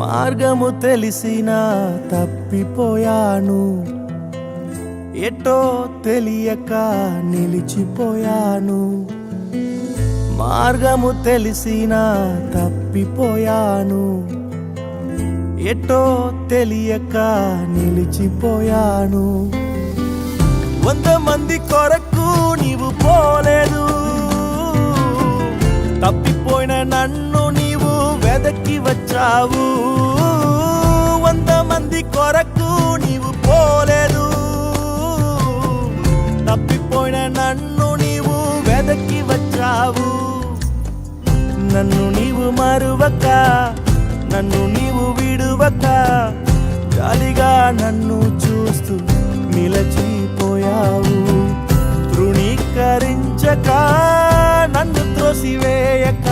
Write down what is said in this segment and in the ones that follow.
మార్గము తెలిసినా తప్పిపోయాను, ఎటో తెలియక నిలిచిపోయాను. మార్గము తెలిసినా తప్పిపోయాను, ఎటో తెలియక నిలిచిపోయాను. 100 మంది కొరకు నీవు పోలేదు, తప్పిపోయిన నన్ను నీవు వెదకి వచ్చావు. 100 మంది కొరకు నీవు పోలేదు, తప్పిపోయిన నన్ను నీవు వెదకి వచ్చావు. నన్ను నీవు మరువక, నన్ను నీవు విడువక, జాలిగా నన్ను చూస్తూ నిలచిపోయావు. తృణీకరించక, నన్ను త్రోసివేయక,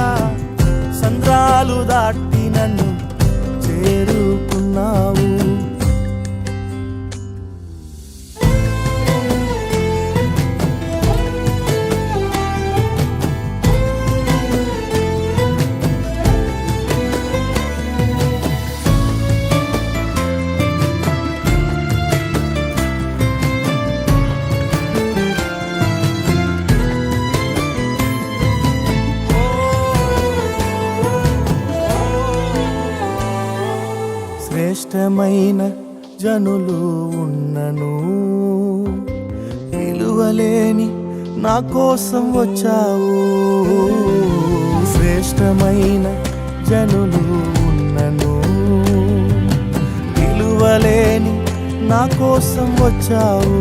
సంద్రాలు దాటి నన్ను చేరుకున్నావు. శ్రేష్టమైన జనులు ఉన్నను, విలువలేని నా కోసం వచ్చావు. శ్రేష్టమైన జనులు ఉన్నను, విలువలేని నా కోసం వచ్చావు.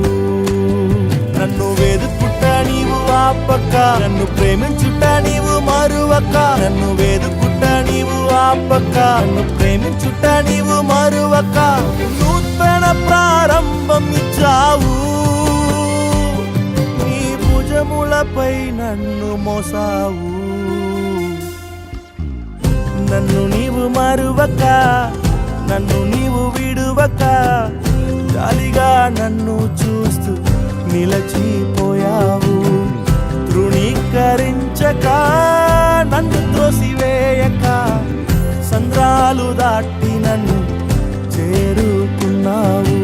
నన్ను వెదుకుట నీవు ఆపక, నన్ను ప్రేమించుట నీవు మరువక. నన్ను వెదుకుట నీవు ఆపక, నన్ను ప్రేమించుట నీవు మరువక. నూతన ప్రారంభం ఇచ్చావు, నీ భుజములపై నన్ను మోసావు. నన్ను నీవు మరువక, నన్ను నీవు విడువక, జాలిగా నన్ను చూస్తూ నిలచిపోయావు. తృణీకరించక, నన్ను త్రోసివేయక, సంద్రాలు దాటి నన్ను చేరుకున్నావు.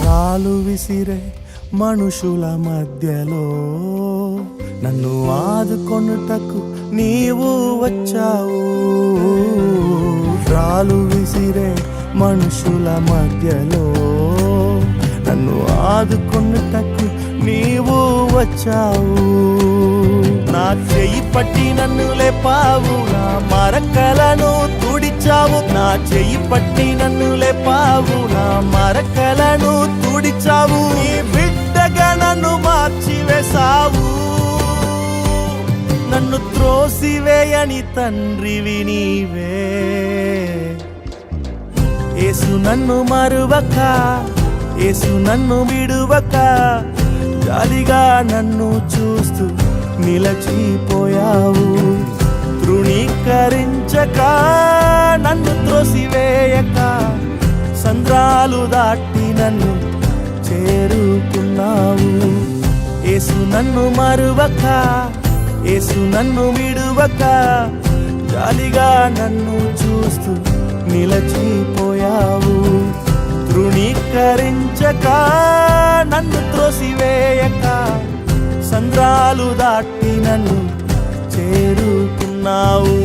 రాళ్ళు విసిరే మనుషుల మధ్యలో నన్ను ఆదుకొనుటకు నీవు వచ్చావు. రాళ్ళు విసిరే మనుషుల మధ్యలో నన్ను ఆదుకొనుటకు నీవు వచ్చావు. నా చెయ్యి పట్టి నన్ను లేపావు, నా మరకలను తుడిచావు. నా చెయ్యి పట్టి నన్ను లేపావు, నా మరకలను తుడిచావు. నీ బిడ్డగా నన్ను మార్చివేశావు, నన్ను త్రోసివేయని తండ్రివి నీవే. యేసు నన్ను మరువక, యేసు నన్ను విడువక, జాలిగా నన్ను చూస్తూ నిలచిపోయావు. తృణీకరించక, నన్ను త్రోసివేయక, సంద్రాలు దాటి నన్ను చేరుకున్నావు. యేసు నన్ను మరువక, యేసు నన్ను విడువక, జాలిగా నన్ను చూస్తూ నిలచిపోయావు. తృణీకరించక, నన్ను త్రోసివేయక, సంద్రాలు దాటి నన్ను చేరుకున్నావు.